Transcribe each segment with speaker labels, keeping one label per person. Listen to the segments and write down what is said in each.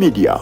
Speaker 1: Media.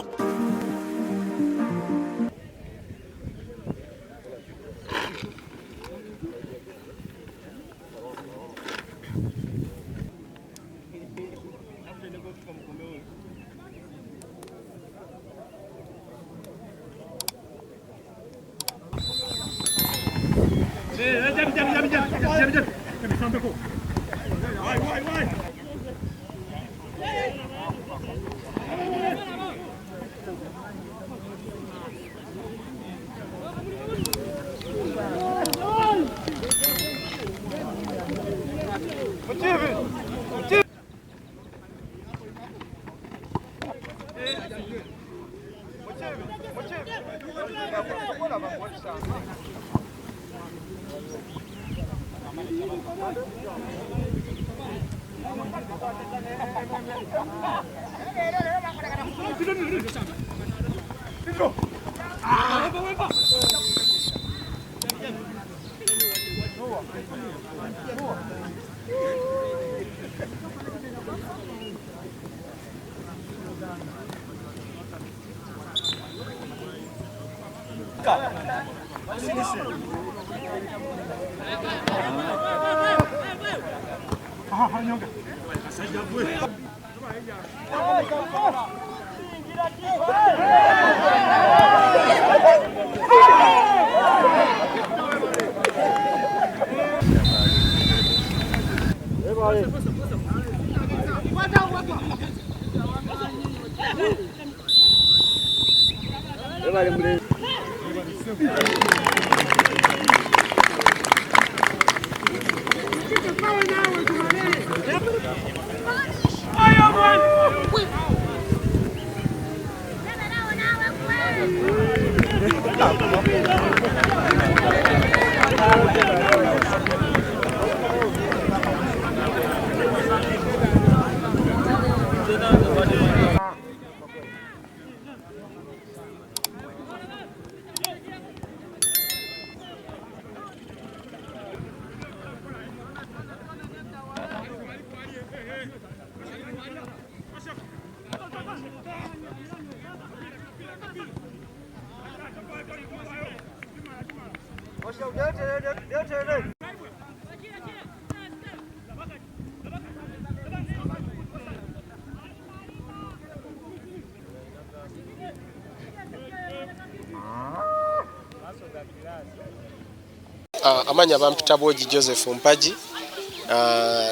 Speaker 2: Amanya bampita Bwogi Joseph Mpaji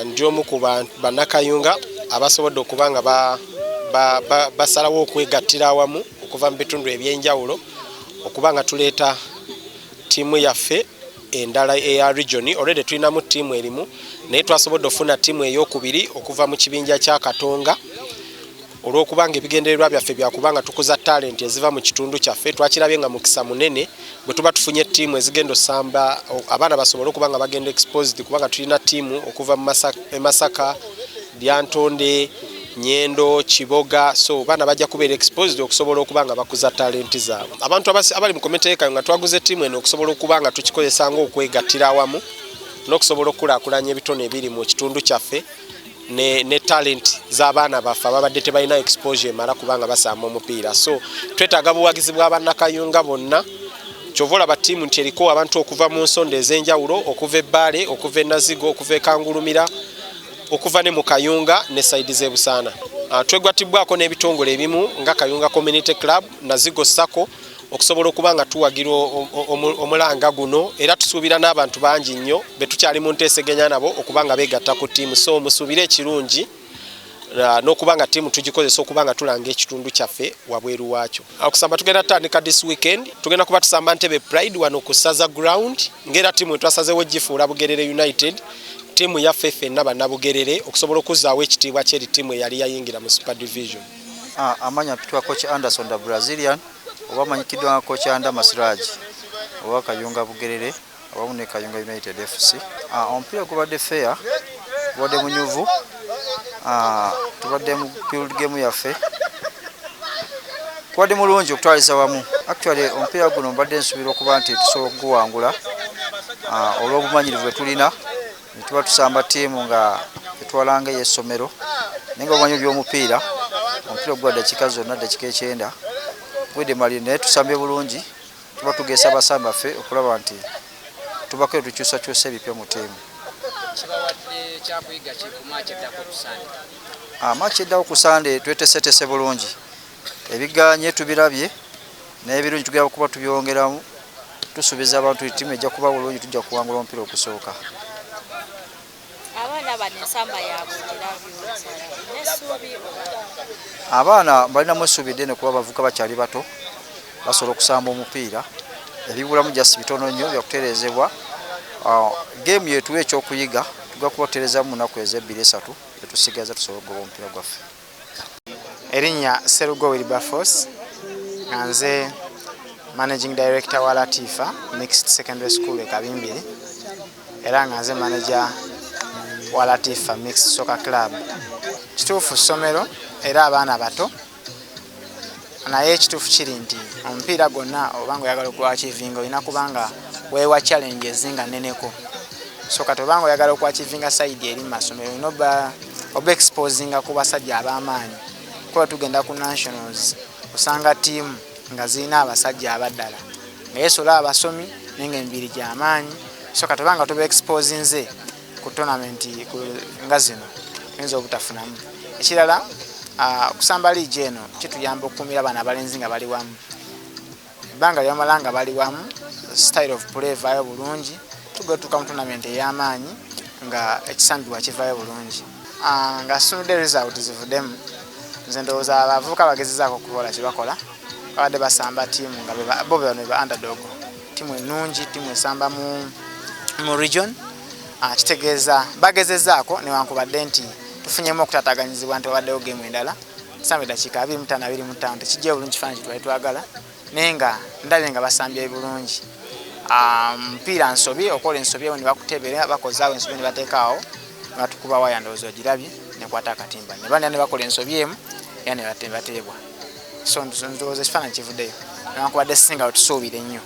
Speaker 2: ndi omu ku bannakayunga abasobodde okubanga basalawo okwegattira awamu okuva mu bitundu ebyenjawulo okubanga tuleeta tiimu yaffe endala eya region. Already tulinamu tiimu erimu naye twasobodde ofuna tiimu ey'okubiri okuva mu kibinja kya Katonga olw'okubanga ebigendererwa byaffe byakubanga tukuza talent eziva mu kitundu kyaffe. Twakirabye nga mukisa munene bwe tuba tufunye tiimu ezigenda osamba abaana basobole okubanga bagenda exposed, kubanga tulina tiimu okuva mu Masaka, Lyantonde, Nyendo, Kiboga, so baana bajja kubeera exposed okusobola okubanga bakuza talent zaabwe. Abantu abali mu komite y'ekayunga twaguze tiimu eno okusobola okubanga tukikozesa ng'okwegattira awamu n'okusobola okulaakulanya ebitone ebiri mu kitundu kyaffe ne talent z'abaana baffe ababadde tebalina exposure emala kubanga basamba omupiira. So twetaaga buwagizi bw'abannakayunga bonna. Kyova olaba ttiimu nti eriko abantu okuva mu nsonda ez'enjawulo, okuva eBbaale, okuva e Nazigo, okuva e Kangulumira, okuva ne mu Kayunga ne saidi z'e Busaana. Twegwatibwako n'ebitongole ebimu nga Kayunga Community Club, Nazigo Sacco okusobola okubanga tuwagira omulanga guno, era tusuubira n'abantu bangi nnyo be tukyali mu nteeseganya nabo okubanga beegatta ku ttiimu. So musuubire ekirungi n'okubanga ttiimu tugikozesa okubanga tulanga ekitundu kyaffe wabweru waakyo. Okusamba tugenda tutandika this weekend, tugenda kuba tusamba Ntebe Pride wano ku Saza Ground ng'era ttiimu twasazeewo gifuula Bugerere United, ttiimu yaffe ffenna bannabugerere okusobola okuzzaawo ekitiibwa ky'eri ttiimu eyali yayingira mu Super Division.
Speaker 3: Amanya pitwa coach Anderson the Brazilian oba amanyikiddwa nga coach Anda Masiraj owa Kayunga Bugerere owamu ne Kayunga United FC. Omupiira gubadde fair, gubadde munyuvu, tubadde mu field game yaffe, gubadde mulungi okutwaliza wamu. Actually omupiira guno mbadde nsuubira okuba nti tusobola okuguwangula olw'obumanyirivu bwe tulina. Tuba tusamba ttiimu nga etwalanga ey'essomero naye nga obumanyi by'omupiira omupiira gwa dakiika zonna dakiika 9 gwede mali naye tusambye bulungi tuba tugesa abasambi baffe okulaba nti tubako tukyusakyusa ebipya mu ttiimu. Maaki eddako ku Sande twetesetese bulungi ebiganye tubirabye naye ebirungi tugenda kuba tubyongeramu tusuubiza abantu ttiimu ejja kuba bulungi tujja kuwangula omupiira okusooka. Abaana balinamu essuubi ddene kuba abavubuka bakyali bato basobola okusamba omupiira ebibulamu just bitono nnyo byakutereezebwa. Geemu yetuwa ekyokuyiga tugenda kuba tutereezamu mu nnaku ezi 2-3 etusigaza tusobole okugoba omupiira gwaffe.
Speaker 1: Erinnya Sserugo Wilberforce nga nze Managing Director wa Latifa Mixed Secondary School e Kabimbiri era nga nze manager wa Latifa Mixed Soccer Club. Kituufu ssomero era abaana bato naye ekituufu kiri nti omupiira gwonna oba ng'oyagala okwachivinga olina kubanga weewa challenges nga nneneko. So kati oba ng'oyagala okwachivinga side eri mu masomero olina oba exposinga ku basajja ab'amaanyi. Kuba tugenda ku nationals osanga ttiimu nga zirina abasajja abaddala naye sola abasomi nenga emibiri gy'amaanyi. So kati oba nga tuba exposinze ku tournament nga zino oyinza obutafunamu. Ekirala okusamba liigi eno kituyamba okukuumira abaana abalenzi nga bali wamu. Ebbanga ly'amala nga bali wamu style of play vaayo bulungi tugetuuka mu tournament ey'amaanyi nga ekisambibwa kivaayo bulungi. Nga sunudde result zivuddemu nze ndowooza abavubuka bagezezaako okukola kye bakola babadde basamba ttiimu nga bo bano ba underdog ttiimu ennungi ttiimu esamba mu region. Kitegeeza bagezezaako newankubadde nti tufunyemu okutaataganyizibwa nti wabaddewo geemu endala tusambe eddakiika 25 tekijja bulungi kifaananyi kitwali twagala naye nga ndabye nga basambye bulungi. Mupiira nsobi okola ensobi ewo ne bakutebera bakozaawo ensobi ne bateekaawo ne batukuba waya ndowooza ogirabye nekwata akatimba ne banda ne bakola ensobi emu era ne bateebwa. So ndowooza ekifaananyi kivuddeyo newankubadde singa wetusuubire ennyo.